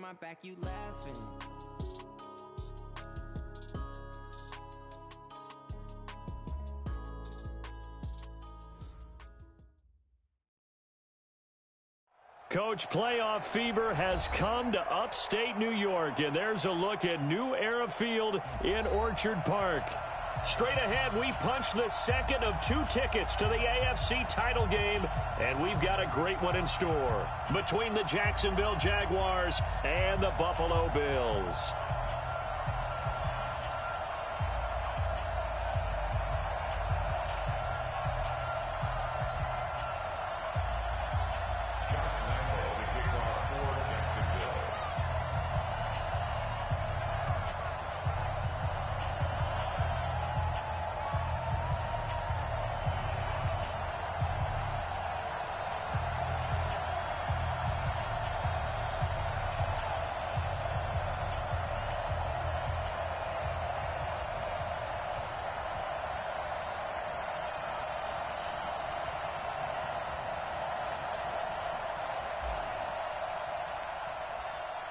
my back, you laughing. Coach, playoff fever has come to upstate New York, and there's a look at New Era Field in Orchard Park. Straight ahead, we punch the second of 2 tickets to the AFC title game, and we've got a great one in store between the Jacksonville Jaguars and the Buffalo Bills.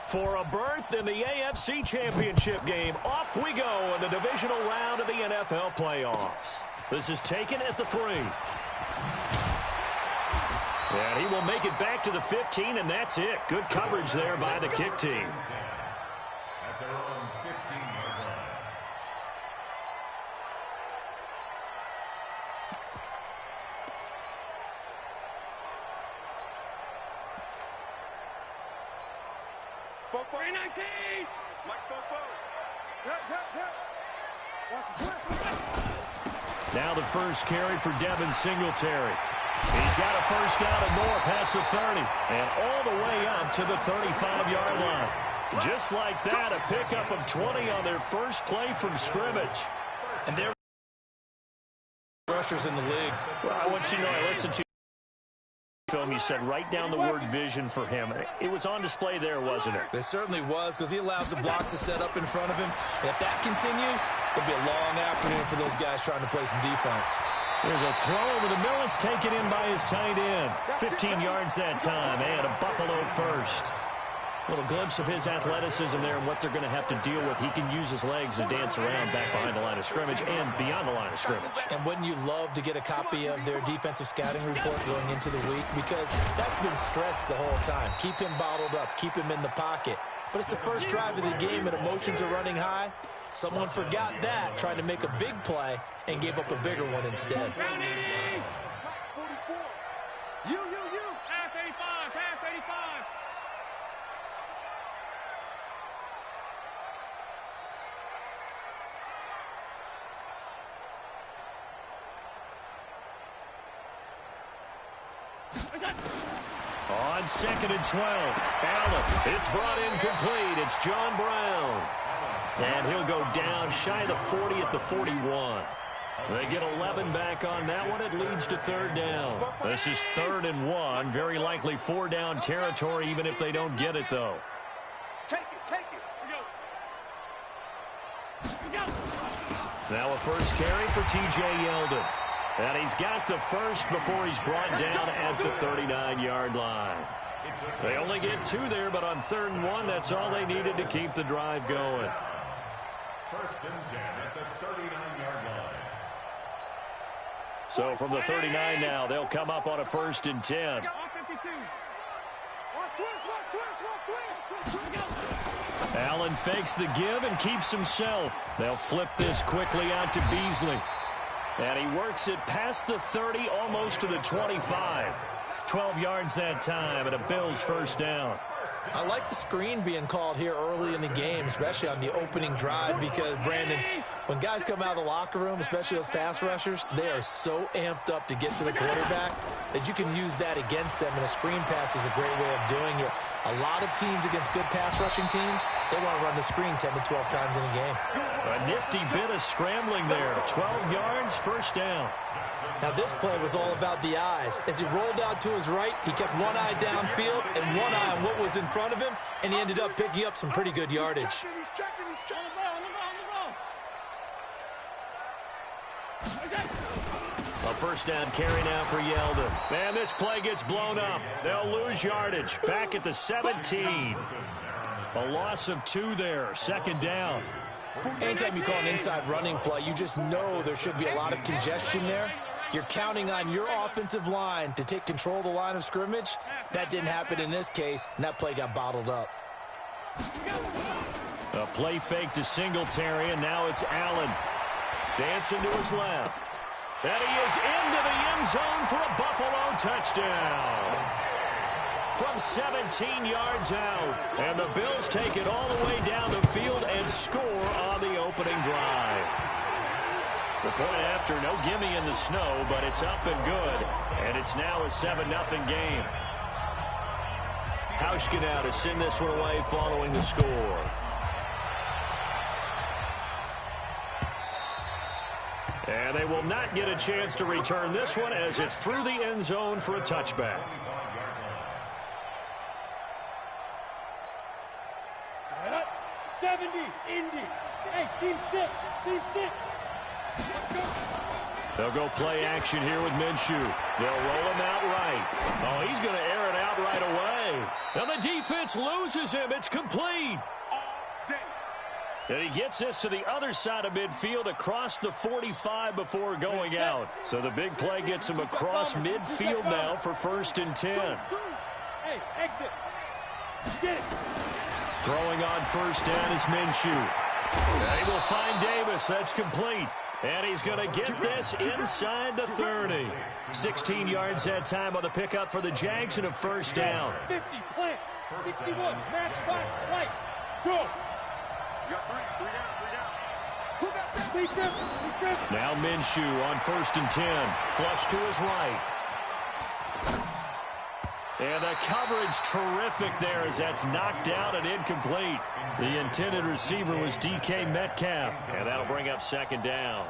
For a berth in the AFC Championship game, off we go in the divisional round of the NFL playoffs. This is taken at the 3. And he will make it back to the 15, and that's it. Good coverage there by the kick team. At their own 15-yard line. Now the first carry for Devin Singletary. He's got a first down and more past the 30 and all the way up to the 35-yard line. Just like that, a pickup of 20 on their first play from scrimmage. And they're rushers in the league. Well, I want you to know, I listened to film, you said write down the word vision for him. It was on display there, wasn't it? It certainly was, because he allows the blocks to set up in front of him. And if that continues, it'll be a long afternoon for those guys trying to play some defense. There's a throw over the middle. It's taken in by his tight end. 15 yards that time, and a Buffalo first. A little glimpse of his athleticism there and what they're going to have to deal with. He can use his legs to dance around back behind the line of scrimmage and beyond the line of scrimmage. And wouldn't you love to get a copy of their defensive scouting report going into the week? Because that's been stressed the whole time. Keep him bottled up. Keep him in the pocket. But it's the first drive of the game and emotions are running high. Someone forgot that, trying to make a big play, and gave up a bigger one instead. On 2nd and 12, Allen, it's brought in complete. It's John Brown. And he'll go down shy of the 40 at the 41. They get 11 back on that one. It leads to 3rd down. This is 3rd and 1. Very likely 4-down territory, even if they don't get it, though. Take it. Now a first carry for T.J. Yeldon. And he's got the first before he's brought down at the 39-yard line. They only get 2 there, but on 3rd and 1, that's all they needed to keep the drive going. 1st and 10 at the 39-yard line. So from the 39 now, they'll come up on a 1st and 10. Allen fakes the give and keeps himself. They'll flip this quickly out to Beasley. And he works it past the 30, almost to the 25. 12 yards that time, and a Bills first down. I like the screen being called here early in the game, especially on the opening drive, because, Brandon, when guys come out of the locker room, especially those pass rushers, they are so amped up to get to the quarterback that you can use that against them, and a screen pass is a great way of doing it. A lot of teams against good pass rushing teams, they want to run the screen 10 to 12 times in a game. A nifty bit of scrambling there. 12 yards, first down. Now, this play was all about the eyes. As he rolled out to his right, he kept one eye downfield and one eye on what was in front of him, and he ended up picking up some pretty good yardage. He's checking. A first down carry now for Yeldon. Man, this play gets blown up. They'll lose yardage. Back at the 17. A loss of 2 there. Second down. Anytime you call an inside running play, you just know there should be a lot of congestion there. You're counting on your offensive line to take control of the line of scrimmage. That didn't happen in this case, and that play got bottled up. A play fake to Singletary, and now it's Allen. Dancing to his left. And he is into the end zone for a Buffalo touchdown. From 17 yards out. And the Bills take it all the way down the field and score on the opening drive. The point after, no gimme in the snow, but it's up and good. And it's now a 7-0 game. Hauschka now to send this one away following the score. And they will not get a chance to return this one as it's through the end zone for a touchback. Hey, team 6. They'll go play action here with Minshew. They'll roll him out right. Oh, he's going to air it out right away. And the defense loses him. It's complete. And he gets this to the other side of midfield across the 45 before going out. So the big play gets him across midfield now for 1st and 10. Hey, exit. Get it. Throwing on 1st down is Minshew. And he will find Davis. That's complete. And he's going to get this inside the 30. 16 yards that time on the pickup for the Jags and a 1st down. 50, plant. 61, match box, lights. Go. Now Minshew on 1st and 10. Flush to his right. And the coverage terrific there as that's knocked out and incomplete. The intended receiver was DK Metcalf. And that'll bring up 2nd down.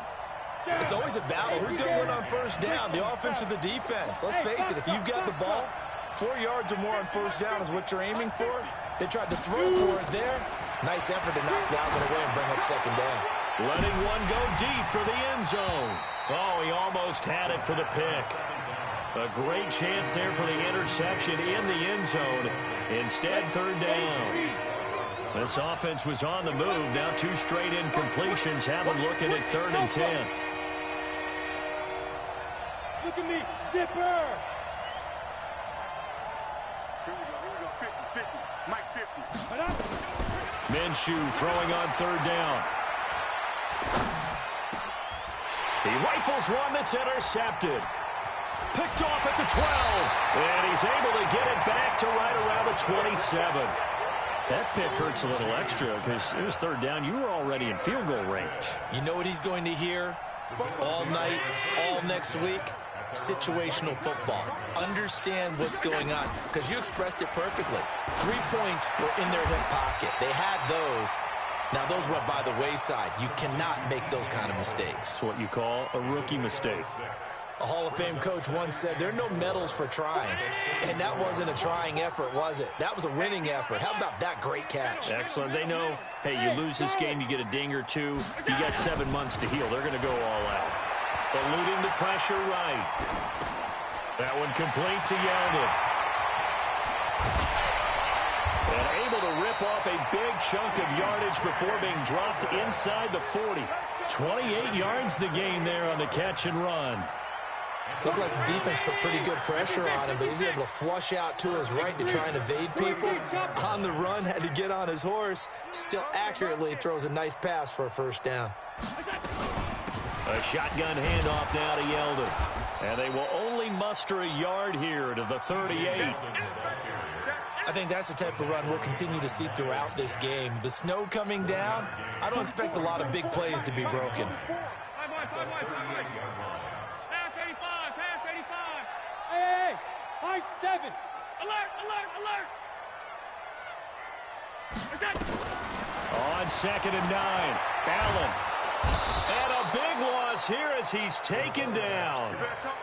It's always a battle. Who's going to win on 1st down, the offense or the defense? Let's face it, if you've got the ball, 4 yards or more on 1st down is what you're aiming for. They tried to throw for it there. Nice effort to knock that one away and bring up 2nd down. Letting one go deep for the end zone. Oh, he almost had it for the pick. A great chance there for the interception in the end zone. Instead, 3rd down. This offense was on the move. Now 2 straight incompletions have them looking at 3rd and 10. Look at me, zipper. Here we go, 50, Mike 50. Minshew throwing on 3rd down. He rifles one that's intercepted. Picked off at the 12. And he's able to get it back to right around the 27. That pick hurts a little extra because it was 3rd down. You were already in field goal range. You know what he's going to hear all night, all next week? Situational football. Understand what's going on because you expressed it perfectly. 3 points were in their hip pocket. They had those. Now, those went by the wayside. You cannot make those kind of mistakes. It's what you call a rookie mistake. A Hall of Fame coach once said, there are no medals for trying. And that wasn't a trying effort, was it? That was a winning effort. How about that great catch? Excellent. They know, hey, you lose this game, you get a ding or 2. You got 7 months to heal. They're going to go all out. Eluding the pressure right. That one complete to Yeldon. And able to rip off a big chunk of yardage before being dropped inside the 40. 28 yards the gain there on the catch and run. Looked like the defense put pretty good pressure on him, but he's able to flush out to his right to try and evade people. On the run, had to get on his horse. Still accurately throws a nice pass for a 1st down. A shotgun handoff now to Yeldon. And they will only muster a yard here to the 38. I think that's the type of run we'll continue to see throughout this game. The snow coming down, I don't expect a lot of big plays to be broken. Hey, high 7. Alert. On 2nd and 9, Allen. And a big loss here as he's taken down. You better talk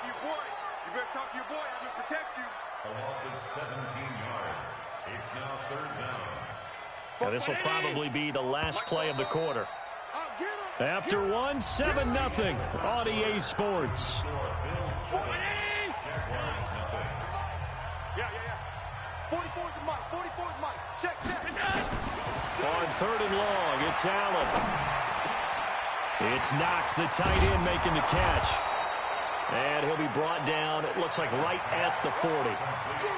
to your boy. I'm going to protect you. A loss of 17 yards. It's now 3rd down. Now this will probably be the last play of the quarter. After 1, 7-0 on EA Sports. Yeah. 44 is the mic. Check. 3rd and long. It's Allen. It's Knox, the tight end, making the catch. And he'll be brought down, it looks like right at the 40.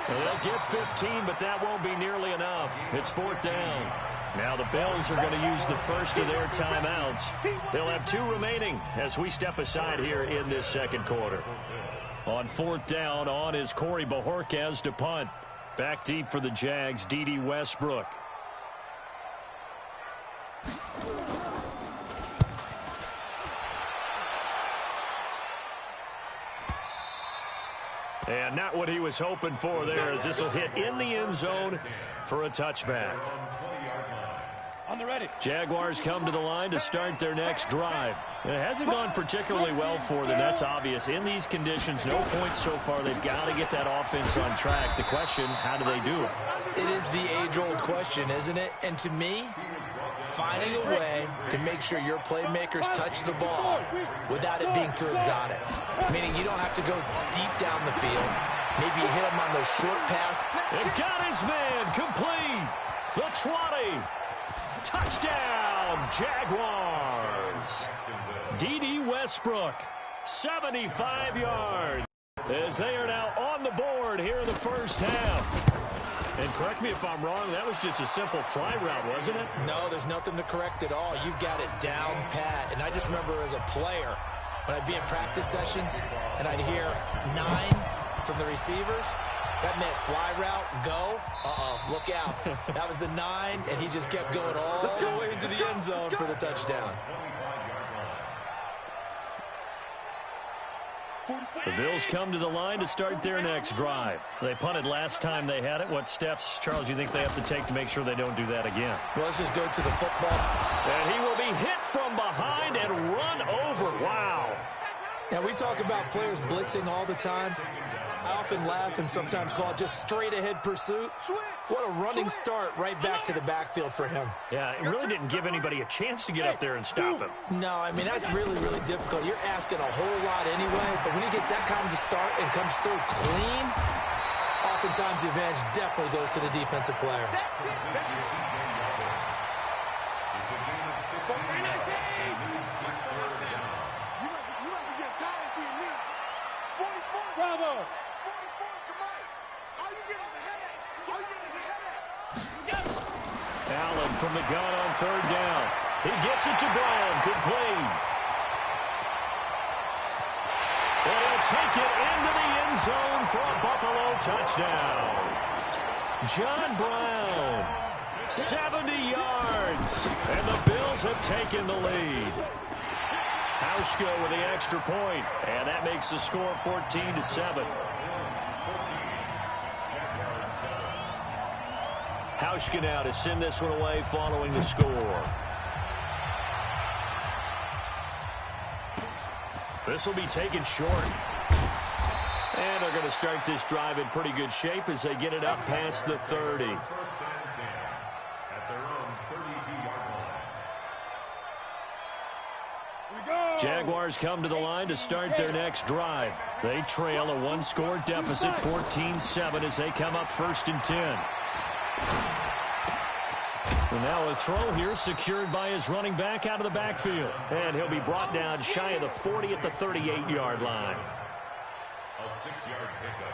They'll get 15, but that won't be nearly enough. It's 4th down. Now the Bills are going to use the first of their timeouts. They'll have 2 remaining as we step aside here in this second quarter. On 4th down, on is Corey Bojorquez to punt. Back deep for the Jags, D.D. Westbrook. And not what he was hoping for there, as this will hit in the end zone for a touchback. On the ready. Jaguars come to the line to start their next drive. It hasn't gone particularly well for them. That's obvious. In these conditions, no points so far. They've got to get that offense on track. The question, how do they do it? It is the age-old question, isn't it? And to me, finding a way to make sure your playmakers touch the ball without it being too exotic. Meaning you don't have to go deep down the field. Maybe you hit them on those short pass. It got his man complete. The 20. Touchdown, Jaguars. D.D. Westbrook, 75 yards. As they are now on the board here in the first half. And correct me if I'm wrong, that was just a simple fly route, wasn't it? No, there's nothing to correct at all. You've got it down pat. And I just remember as a player, when I'd be in practice sessions and I'd hear 9 from the receivers, that meant fly route, go, look out. That was the 9, and he just kept going all the way into the end zone for the touchdown. The Bills come to the line to start their next drive. They punted last time they had it. What steps, Charles, you think they have to take to make sure they don't do that again? Well, let's just go to the football. And he will be hit from behind and run over. Wow. Now, we talk about players blitzing all the time. I often laugh and sometimes call it just straight-ahead pursuit. What a running start right back to the backfield for him. Yeah, it really didn't give anybody a chance to get up there and stop him. No, I mean, that's really, really difficult. You're asking a whole lot anyway, but when he gets that kind of a start and comes through clean, oftentimes the advantage definitely goes to the defensive player. Bravo. Allen from the gun on 3rd down. He gets it to Brown, complete. And he'll take it into the end zone for a Buffalo touchdown. John Brown, 70 yards, and the Bills have taken the lead. Hauschka with the extra point, and that makes the score 14-7. Hauschka now to send this one away following the score. This will be taken short. And they're going to start this drive in pretty good shape as they get it up past the 30. Jaguars come to the line to start their next drive. They trail a 1-score deficit, 14-7, as they come up 1st and 10. And now a throw here secured by his running back out of the backfield. And he'll be brought down shy of the 40 at the 38-yard line.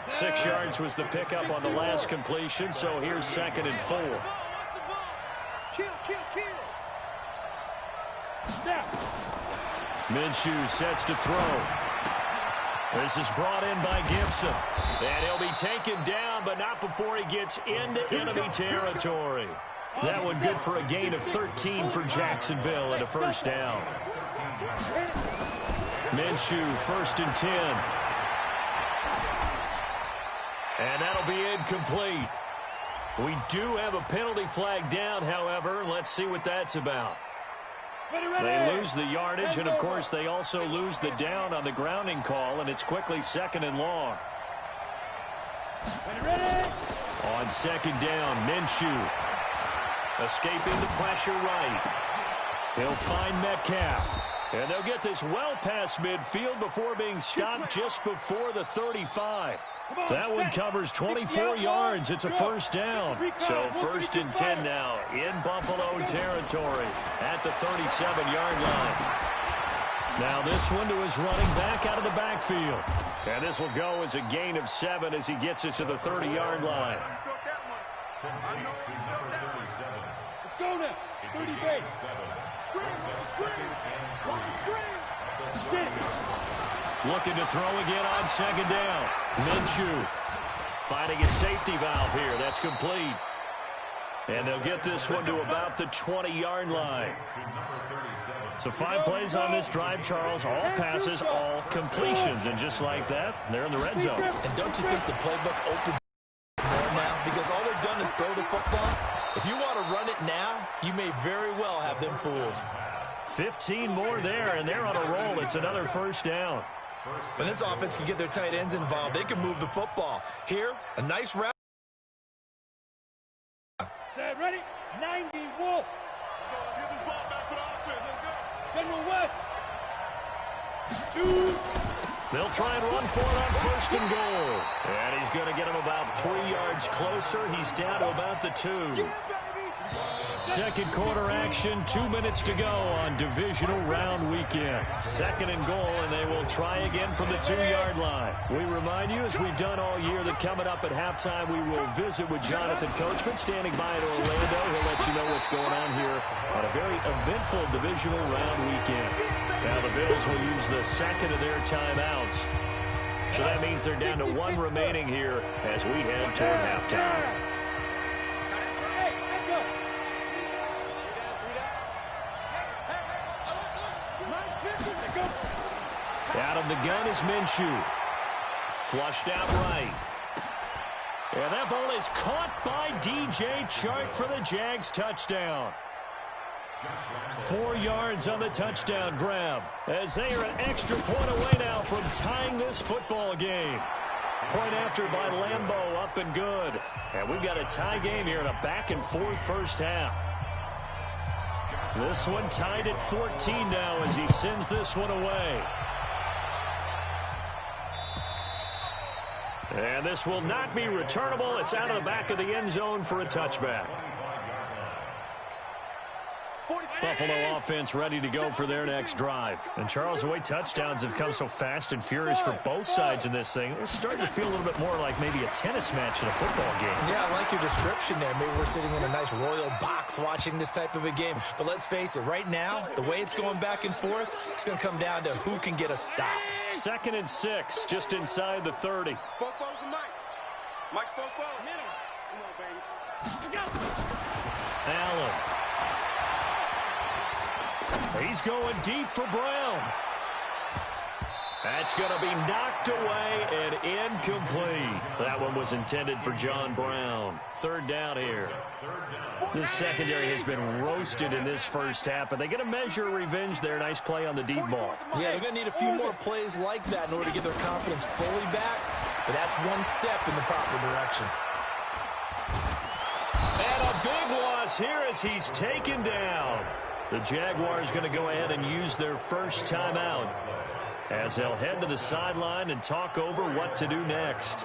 6 yards was the pickup on the last completion, so here's 2nd and 4. Minshew sets to throw. This is brought in by Gibson. And he'll be taken down, but not before he gets into enemy territory. That one good for a gain of 13 for Jacksonville and a 1st down. Minshew, 1st and 10. And that'll be incomplete. We do have a penalty flag down, however. Let's see what that's about. They lose the yardage, and, of course, they also lose the down on the grounding call, and it's quickly 2nd and long. On 2nd down, Minshew escaping the pressure right. He'll find Metcalf, and they'll get this well past midfield before being stopped just before the 35. That one covers 24 yards. It's a first down. So first and 10 now in Buffalo territory at the 37-yard line. Now this one to his running back out of the backfield. And this will go as a gain of 7 as he gets it to the 30-yard line. Let's go now. 30 base. Screen. Watch the screen. Looking to throw again on second down. Minshew finding a safety valve here. That's complete. And they'll get this one to about the 20-yard line. So 5 plays on this drive, Charles. All passes, all completions. And just like that, they're in the red zone. And don't you think the playbook opens more now? Because all they've done is throw the football. If you want to run it now, you may very well have them fooled. 15 more there, and they're on a roll. It's another first down. When this offense can get their tight ends involved, they can move the football. Here, a nice route. Set, ready? 90, Wolf. Let's get this ball back for the offense. Let's go. General West. Shoot. They'll try and run for it on first and goal. And he's going to get him about 3 yards closer. He's down to about the 2. Second quarter action, 2 minutes to go on divisional round weekend. Second and goal, and they will try again from the 2-yard line. We remind you, as we've done all year, that coming up at halftime, we will visit with Jonathan Coachman standing by in Orlando. He'll let you know what's going on here on a very eventful divisional round weekend. Now the Bills will use the second of their timeouts. So that means they're down to 1 remaining here as we head toward halftime. Out of the gun is Minshew. Flushed out right. And that ball is caught by DJ Chark for the Jags touchdown. 4 yards on the touchdown grab as they are an extra point away now from tying this football game. Point after by Lambeau, up and good. And we've got a tie game here in a back-and-forth first half. This one tied at 14 now as he sends this one away. And this will not be returnable. It's out of the back of the end zone for a touchback. Buffalo offense ready to go for their next drive. And, Charles, the way touchdowns have come so fast and furious for both sides in this thing, it's starting to feel a little bit more like maybe a tennis match in a football game. Yeah, I like your description there. Maybe we're sitting in a nice royal box watching this type of a game. But let's face it, right now, the way it's going back and forth, it's going to come down to who can get a stop. 2nd and 6, just inside the 30. Spoke balls to Mike. Mike spoke balls. Come on, baby. Allen. He's going deep for Brown. That's going to be knocked away and incomplete. That one was intended for John Brown. 3rd down here. This secondary has been roasted in this first half, but they get a measure of revenge there. Nice play on the deep ball. Yeah, they're going to need a few more plays like that in order to get their confidence fully back, but that's one step in the proper direction. And a big loss here as he's taken down. The Jaguars going to go ahead and use their first timeout as they'll head to the sideline and talk over what to do next.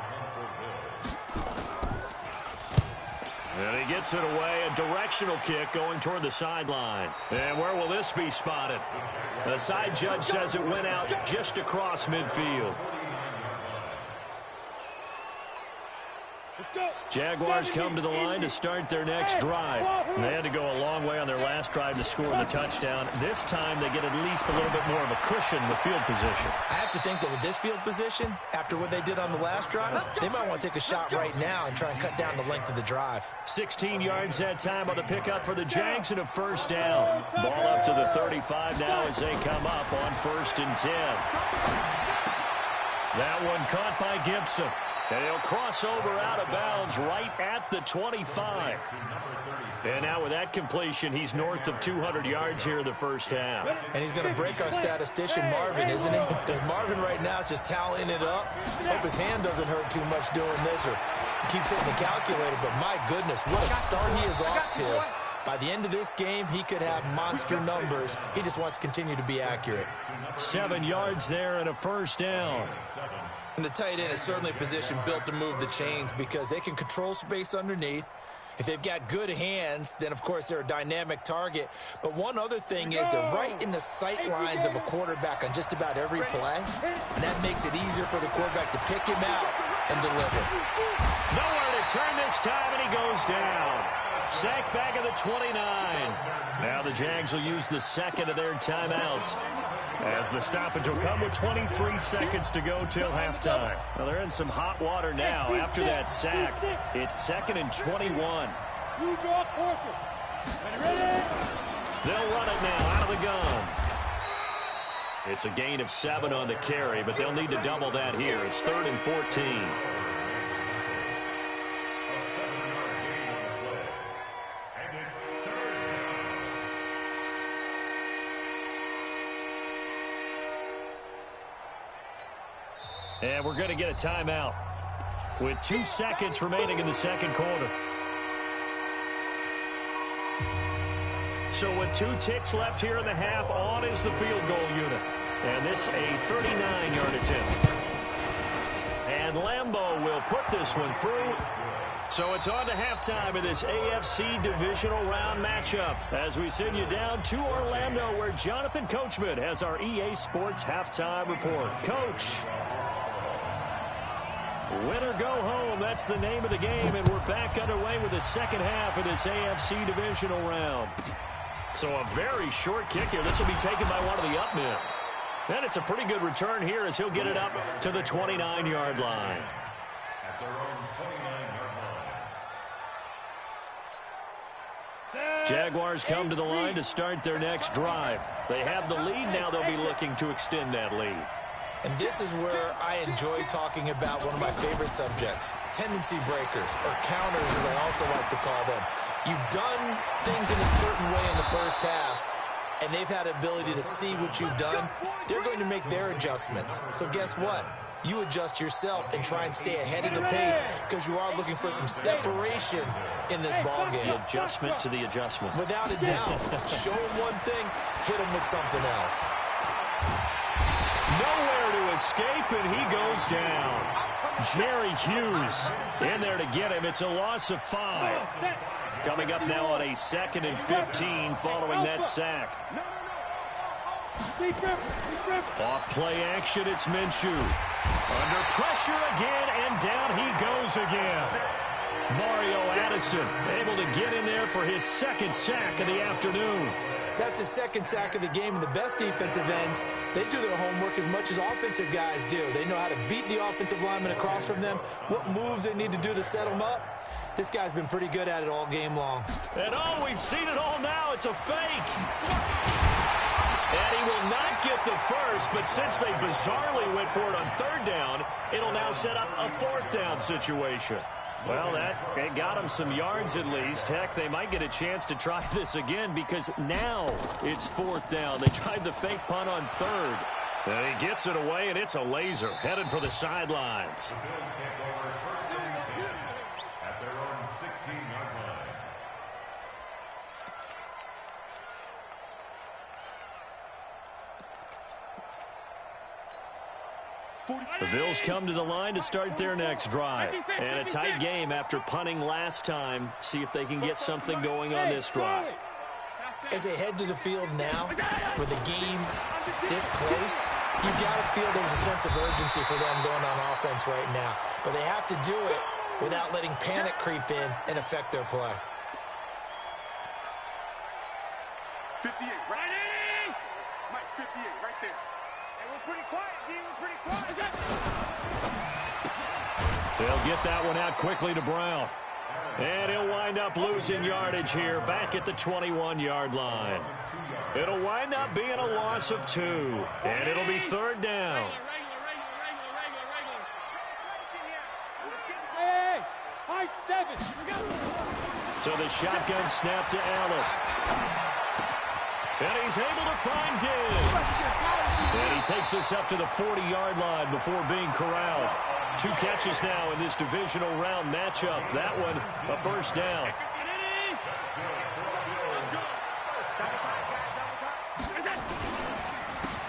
And he gets it away, a directional kick going toward the sideline. And where will this be spotted? The side judge says it went out just across midfield. Jaguars come to the line to start their next drive. They had to go a long way on their last drive to score the touchdown. This time they get at least a little bit more of a cushion in the field position. I have to think that with this field position, after what they did on the last drive, they might want to take a shot right now and try and cut down the length of the drive. 16 yards that time on the pickup for the Jags and a first down. Ball up to the 35 now as they come up on 1st and 10. That one caught by Gibson. And he'll cross over out of bounds right at the 25. And now with that completion, he's north of 200 yards here in the first half. And he's going to break our statistician, Marvin, isn't he? Because Marvin right now is just tallying it up. Hope his hand doesn't hurt too much doing this, or he keeps hitting the calculator. But my goodness, what a start he is off to. By the end of this game, he could have monster numbers. He just wants to continue to be accurate. 7 yards there and a first down. And the tight end is certainly a position built to move the chains because they can control space underneath. If they've got good hands, then, of course, they're a dynamic target. But one other thing is they're right in the sight lines of a quarterback on just about every play, and that makes it easier for the quarterback to pick him out and deliver. Nowhere to turn this time, and he goes down. Sack back at the 29. Now the Jags will use the second of their timeouts as the stoppage will come with 23 seconds to go till halftime. Well, they're in some hot water now after that sack. It's 2nd and 21. They'll run it now out of the gun. It's a gain of 7 on the carry, but they'll need to double that here. It's 3rd and 14. And we're going to get a timeout with 2 seconds remaining in the second quarter. So with 2 ticks left here in the half, on is the field goal unit. And this a 39-yard attempt. And Lambeau will put this one through. So it's on to halftime in this AFC divisional round matchup as we send you down to Orlando where Jonathan Coachman has our EA Sports halftime report. Coach. Win or go home, that's the name of the game, and we're back underway with the second half of this AFC divisional round. So a very short kick here. This will be taken by one of the up men. And it's a pretty good return here as he'll get it up to the 29-yard line. At their own 29-yard line. Jaguars come to the line to start their next drive. They have the lead. Now they'll be looking to extend that lead. And this is where I enjoy talking about one of my favorite subjects, tendency breakers, or counters as I also like to call them. You've done things in a certain way in the first half, and they've had the ability to see what you've done. They're going to make their adjustments. So guess what? You adjust yourself and try and stay ahead of the pace because you are looking for some separation in this ballgame. The adjustment to the adjustment. Without a doubt. Show them one thing, hit them with something else. Nowhere to escape, and he goes down. Jerry Hughes in there to get him. It's a loss of 5. Coming up now on a 2nd and 15 following that sack. Off play action, it's Minshew. Under pressure again, and down he goes again. Mario Addison able to get in there for his 2nd sack of the afternoon. That's his 2nd sack of the game, and the best defensive ends, they do their homework as much as offensive guys do. They know how to beat the offensive lineman across from them, what moves they need to do to set them up. This guy's been pretty good at it all game long. And oh, we've seen it all now. It's a fake. And he will not get the first, but since they bizarrely went for it on 3rd down, it'll now set up a 4th down situation. Well, that got him some yards at least. Heck, they might get a chance to try this again because now it's 4th down. They tried the fake punt on 3rd. And he gets it away, and it's a laser headed for the sidelines. The Bills take over 1st and 10 at their own 16-yard line. The Bills come to the line to start their next drive. And a tight game after punting last time. See if they can get something going on this drive. As they head to the field now, with the game this close, you got to feel there's a sense of urgency for them going on offense right now. But they have to do it without letting panic creep in and affect their play. 58, right? Mike, 58, right there. And we're pretty quiet, D. We're pretty quiet. They'll get that one out quickly to Brown. And he'll wind up losing yardage here back at the 21-yard line. It'll wind up being a loss of 2. And it'll be 3rd down. Hey, high 7. So the shotgun snap to Allen. And he's able to find Diggs. And he takes us up to the 40-yard line before being corralled. 2 catches now in this divisional round matchup. That one, a 1st down.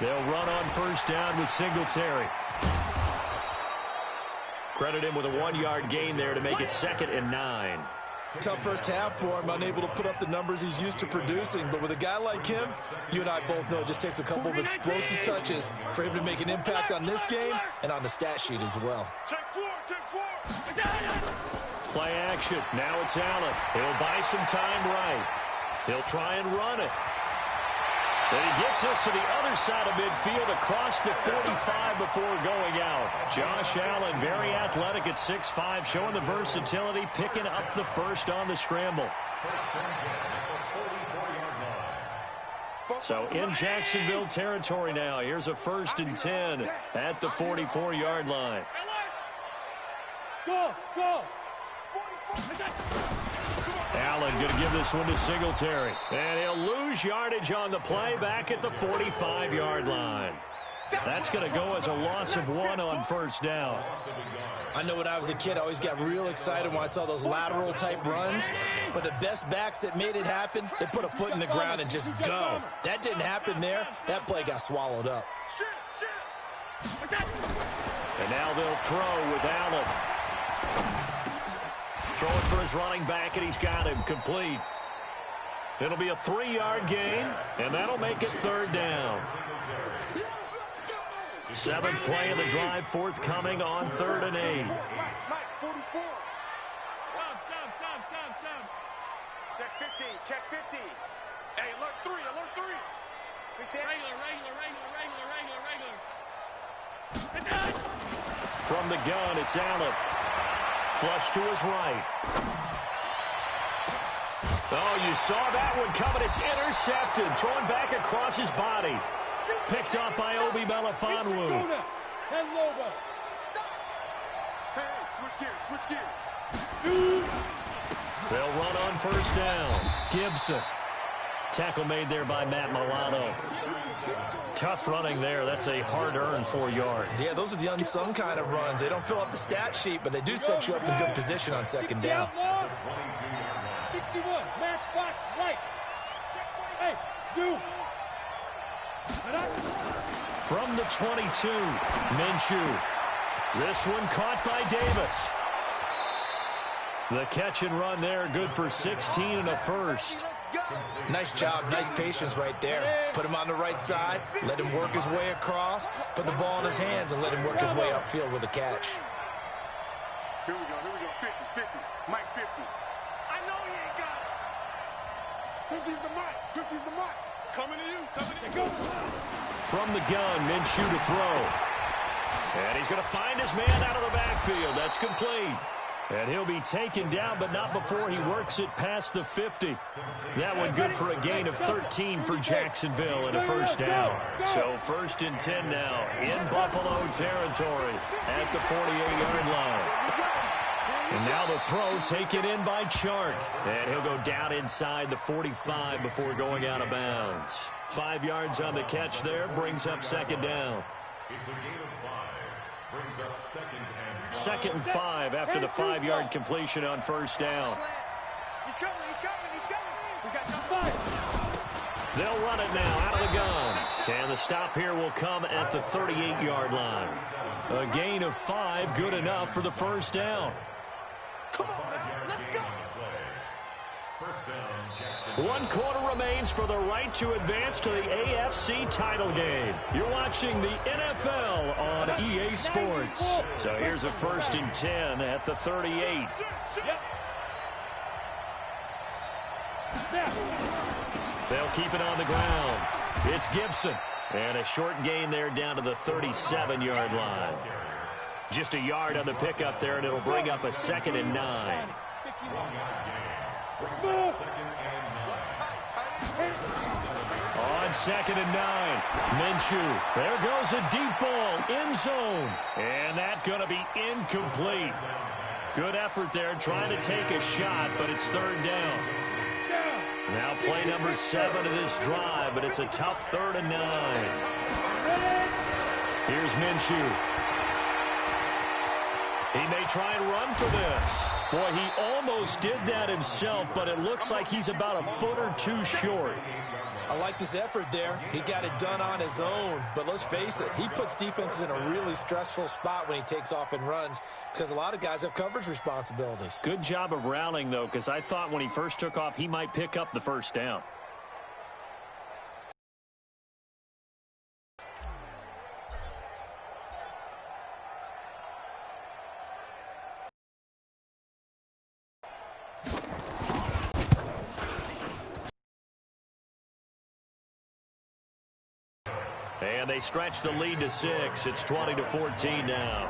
They'll run on first down with Singletary. Credit him with a 1-yard gain there to make it 2nd and 9. Tough first half for him, unable to put up the numbers he's used to producing. But with a guy like him, you and I both know it just takes a couple of explosive touches for him to make an impact on this game and on the stat sheet as well. Check four. Play action. Now it's Allen. He'll buy some time right. He'll try and run it. But he gets us to the other side of midfield across the 45 before going out. Josh Allen, very athletic at 6'5", showing the versatility, picking up the first on the scramble. So in Jacksonville territory now. Here's a 1st and 10 at the 44-yard line. Go! Allen going to give this one to Singletary. And he'll lose yardage on the play back at the 45-yard line. That's going to go as a loss of 1 on first down. I know when I was a kid, I always got real excited when I saw those lateral-type runs. But the best backs that made it happen, they put a foot in the ground and just go. That didn't happen there. That play got swallowed up. And now they'll throw with Allen. Throwing for his running back, and he's got him complete. It'll be a 3-yard gain, and that'll make it 3rd down. 7th play of the drive, forthcoming on 3rd and 8. Mike, 44. Check 15. Hey, alert 3. Regular. From the gun, it's Allen. Flush to his right. Oh, you saw that one coming. It's intercepted. Thrown back across his body. Picked up by Obi Melifonwu. Hey, switch gears. They'll run on first down. Gibson. Tackle made there by Matt Milano. Tough running there. That's a hard-earned 4 yards. Yeah, those are the unsung kind of runs. They don't fill up the stat sheet, but they do set you up in good position on 2nd down. 61, match box, right. Hey, do. From the 22, Minshew. This one caught by Davis. The catch and run there, good for 16 and a first. Nice job, nice patience right there. Put him on the right side, let him work his way across, put the ball in his hands, and let him work his way upfield with a catch. Here we go. 50. Mike 50. I know he ain't got it. 50's the Mike. Coming to you. From the gun, Minshew to throw. And he's going to find his man out of the backfield. That's complete. And he'll be taken down, but not before he works it past the 50. That one good for a gain of 13 for Jacksonville and a first down. So 1st and 10 now in Buffalo territory at the 48-yard line. And now the throw taken in by Chark. And he'll go down inside the 45 before going out of bounds. 5 yards on the catch there, brings up 2nd down. It's a gain of 5. Brings up 2nd and 5 after the 5-yard completion on first down. He's coming. We got no 5. They'll run it now out of the gun. And the stop here will come at the 38-yard line. A gain of 5, good enough for the first down. Come on, man. Let's go. First down, 1 quarter remains for the right to advance to the AFC title game. You're watching the NFL on EA Sports. So here's a 1st and 10 at the 38. They'll keep it on the ground. It's Gibson. And a short gain there down to the 37-yard line. Just a yard on the pickup there, and it'll bring up a 2nd and 9. On 2nd and 9, Minshew. There goes a deep ball, end zone. And that's going to be incomplete. Good effort there, trying to take a shot, but it's 3rd down. Now play number 7 of this drive, but it's a tough 3rd and 9. Here's Minshew. He may try and run for this. Boy, he almost did that himself, but it looks like he's about a foot or two short. I like this effort there. He got it done on his own. But let's face it, he puts defenses in a really stressful spot when he takes off and runs because a lot of guys have coverage responsibilities. Good job of rallying, though, because I thought when he first took off, he might pick up the first down. And they stretch the lead to 6. It's 20-14 now.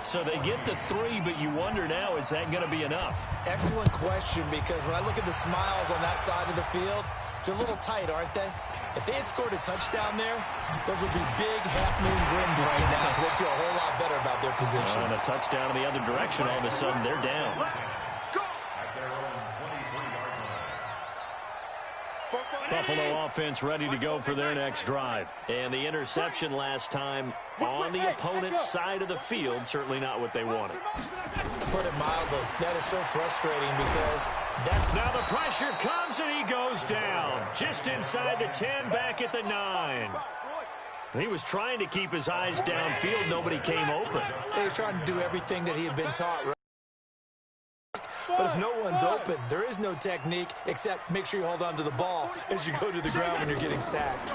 So they get the 3, but you wonder now, is that going to be enough? Excellent question, because when I look at the smiles on that side of the field, they're a little tight, aren't they? If they had scored a touchdown there, those would be big half-moon grins right now because they feel a whole lot better about their position. And a touchdown in the other direction, all of a sudden they're down. Buffalo offense ready to go for their next drive. And the interception last time on the opponent's side of the field, certainly not what they wanted. Put it mildly, that is so frustrating because now the pressure comes and he goes down. Just inside the 10, back at the 9. He was trying to keep his eyes downfield. Nobody came open. He was trying to do everything that he had been taught, right? But if no one's open, there is no technique except make sure you hold on to the ball as you go to the ground when you're getting sacked.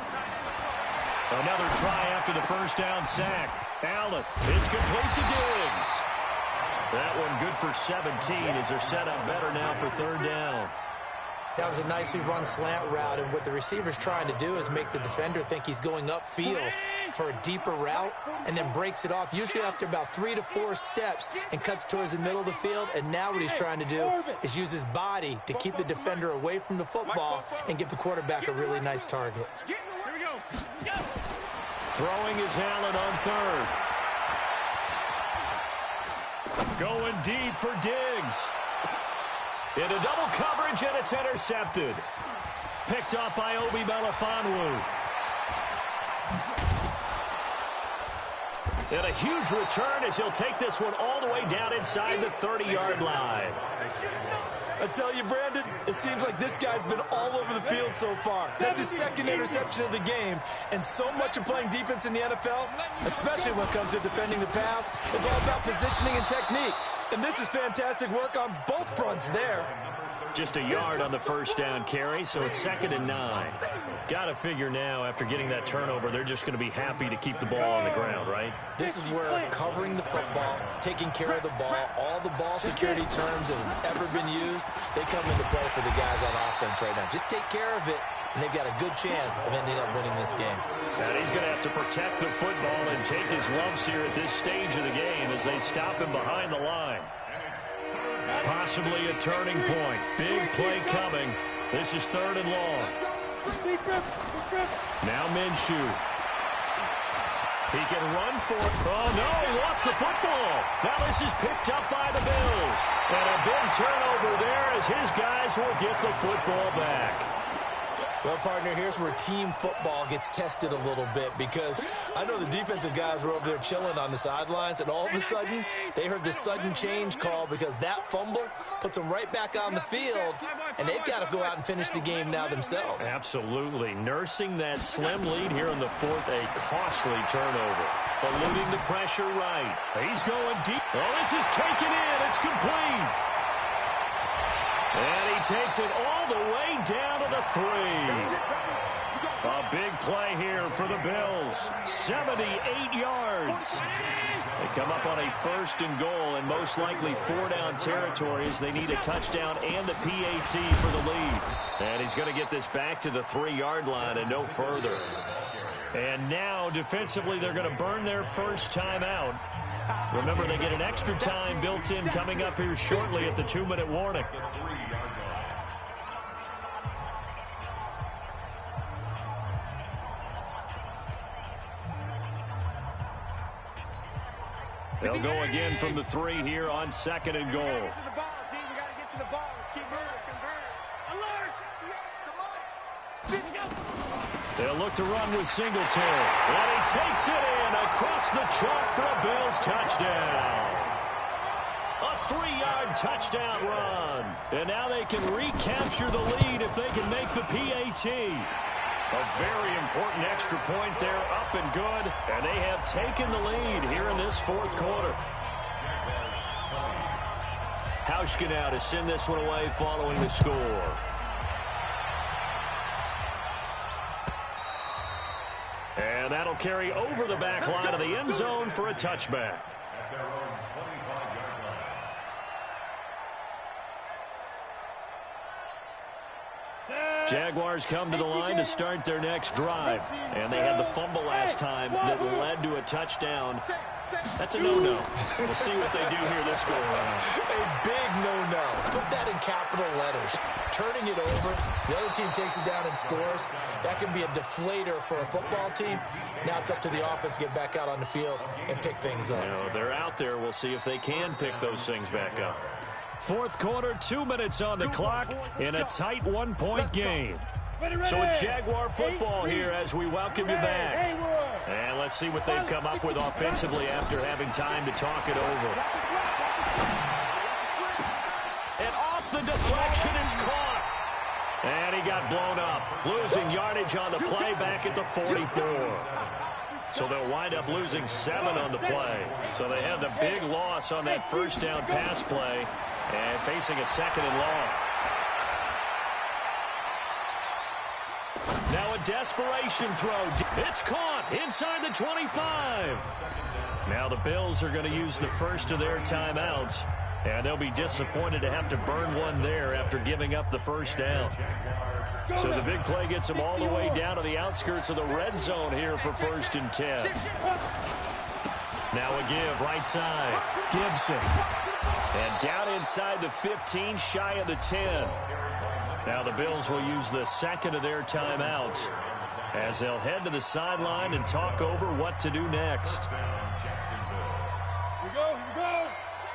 Another try after the first down sack. Allen, it's complete to Diggs. That one good for 17 as they're set up better now for third down. That was a nicely run slant route, and what the receiver's trying to do is make the defender think he's going upfield for a deeper route and then breaks it off, usually after about 3 to 4 steps, and cuts towards the middle of the field. And now what he's trying to do is use his body to keep the defender away from the football and give the quarterback a really nice target. Here we go. Throwing is Allen on third. Going deep for Diggs. Into double coverage, and it's intercepted. Picked up by Obi Melifonwu. And a huge return as he'll take this one all the way down inside the 30-yard line. I tell you, Brandon, it seems like this guy's been all over the field so far. That's his second interception of the game, and so much of playing defense in the NFL, especially when it comes to defending the pass, is all about positioning and technique. And this is fantastic work on both fronts there. Just a yard on the first down carry, so it's 2nd and 9. Got to figure now, after getting that turnover, they're just going to be happy to keep the ball on the ground, right? This is where covering the football, taking care of the ball, all the ball security terms that have ever been used, they come into play for the guys on offense right now. Just take care of it, and they've got a good chance of ending up winning this game. And he's going to have to protect the football and take his lumps here at this stage of the game as they stop him behind the line. Possibly a turning point. Big play coming. This is 3rd and long. Now Minshew. He can run for it. Oh, no, he lost the football. Now this is picked up by the Bills. And a big turnover there as his guys will get the football back. Well, partner, here's where team football gets tested a little bit, because I know the defensive guys were over there chilling on the sidelines, and all of a sudden, they heard this sudden change call because that fumble puts them right back on the field, and they've got to go out and finish the game now themselves. Absolutely. Nursing that slim lead here in the 4th, a costly turnover. Eluding the pressure right. He's going deep. Oh, this is taken in. It's complete. And he takes it all the way down to the 3. A big play here for the Bills. 78 yards. They come up on a 1st and goal, and most likely 4-down territory as they need a touchdown and a PAT for the lead. And he's going to get this back to the 3-yard line and no further. And now, defensively, they're going to burn their first time out. Remember, they get an extra time built in coming up here shortly at the 2-minute warning. They'll go again from the 3 here on 2nd and goal. They'll look to run with Singletary. And he takes it in across the chalk for a Bills touchdown. A 3-yard touchdown run. And now they can recapture the lead if they can make the PAT. A very important extra point there, up and good. And they have taken the lead here in this fourth quarter. Hauschka now to send this one away following the score. And that'll carry over the back line of the end zone for a touchback. Jaguars come to the line to start their next drive. And they had the fumble last time that led to a touchdown. That's a no-no. We'll see what they do here this go around. A big no-no. Put that in capital letters. Turning it over, the other team takes it down and scores. That can be a deflator for a football team. Now it's up to the offense to get back out on the field and pick things up. You know, they're out there. We'll see if they can pick those things back up. Fourth quarter, 2 minutes on the clock in a tight one-point game. So it's Jaguar football here as we welcome you back. And let's see what they've come up with offensively after having time to talk it over. And off the deflection, it's caught. And he got blown up, losing yardage on the play back at the 44. So they'll wind up losing 7 on the play. So they had the big loss on that first down pass play and facing a second and long. Now a desperation throw. It's caught inside the 25. Now the Bills are going to use the first of their timeouts. And they'll be disappointed to have to burn one there after giving up the first down. So the big play gets them all the way down to the outskirts of the red zone here for 1st and 10. Now a give right side. Gibson. And down inside the 15, shy of the 10. Now the Bills will use the second of their timeouts as they'll head to the sideline and talk over what to do next. Here we go.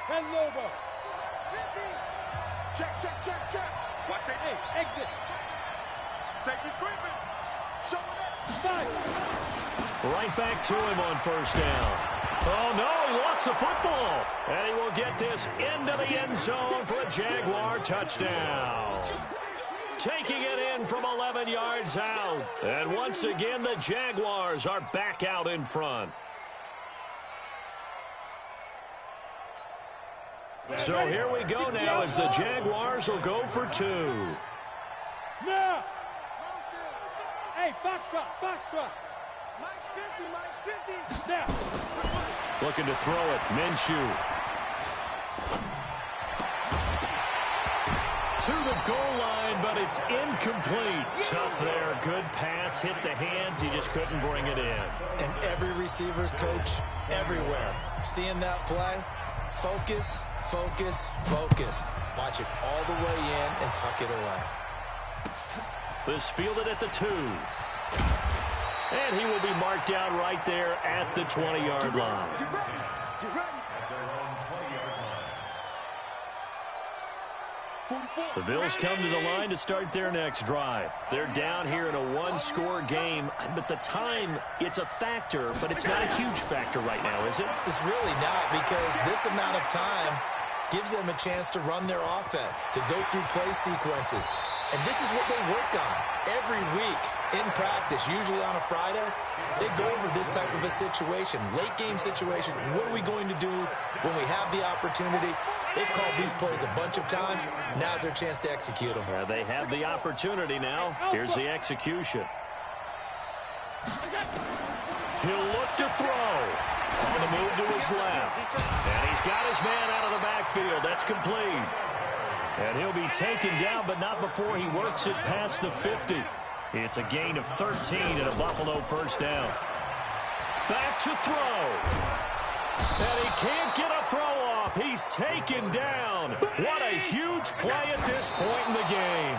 10 Lobo. 50. Check. Watch it. Hey, exit. Safety's creeping. Show it up. Side. Right back to him on first down. Oh, no, he lost the football. And he will get this into the end zone for a Jaguar touchdown. Taking it in from 11 yards out. And once again, the Jaguars are back out in front. So here we go now as the Jaguars will go for 2. Now. Hey, Foxtrot. Mike's 50. Now. Looking to throw it. Minshew. To the goal line, but it's incomplete. Tough there. Good pass. Hit the hands. He just couldn't bring it in. And every receiver's coach everywhere. Seeing that play, focus. Watch it all the way in and tuck it away. This fielded at the 2. And he will be marked down right there at the 20-yard line. Get ready. The Bills come to the line to start their next drive. They're down here in a one-score game, but the time, it's a factor, but it's not a huge factor right now, is it? It's really not, because this amount of time gives them a chance to run their offense, to go through play sequences. And this is what they work on every week in practice, usually on a Friday. They go over this type of a situation, late game situation. What are we going to do when we have the opportunity? They've called these plays a bunch of times. Now's their chance to execute them. They have the opportunity now. Here's the execution. He'll look to throw. On the move to his left. And he's got his man out of the backfield. That's complete. And he'll be taken down, but not before he works it past the 50. It's a gain of 13 and a Buffalo first down. Back to throw. And he can't get a throw off. He's taken down. What a huge play at this point in the game.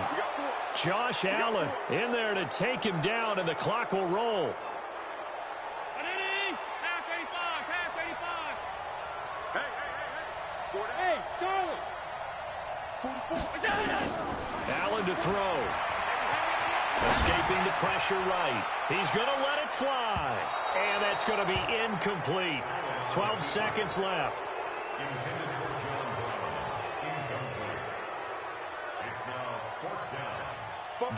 Josh Allen in there to take him down, and the clock will roll. Hey, Charlie. Allen to throw. Escaping the pressure right. He's going to let it fly. And that's going to be incomplete. 12 seconds left.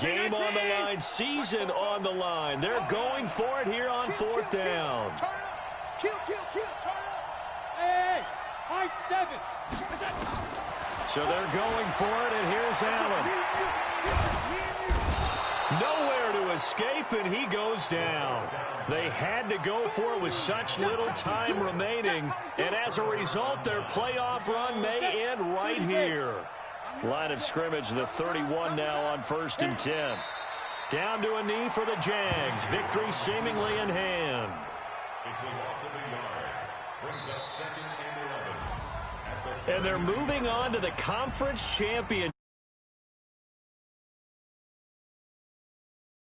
Game on the line, season on the line. They're going for it here on fourth down. Turn up. Kill, turn up. Hey, high 7. So they're going for it, and here's Allen. Nowhere to escape, and he goes down. They had to go for it with such little time remaining, and as a result, their playoff run may end right here. Line of scrimmage, the 31 now on 1st and 10. Down to a knee for the Jags. Victory seemingly in hand. It's a loss of a yard. Brings up 2nd and 11. And they're moving on to the conference championship.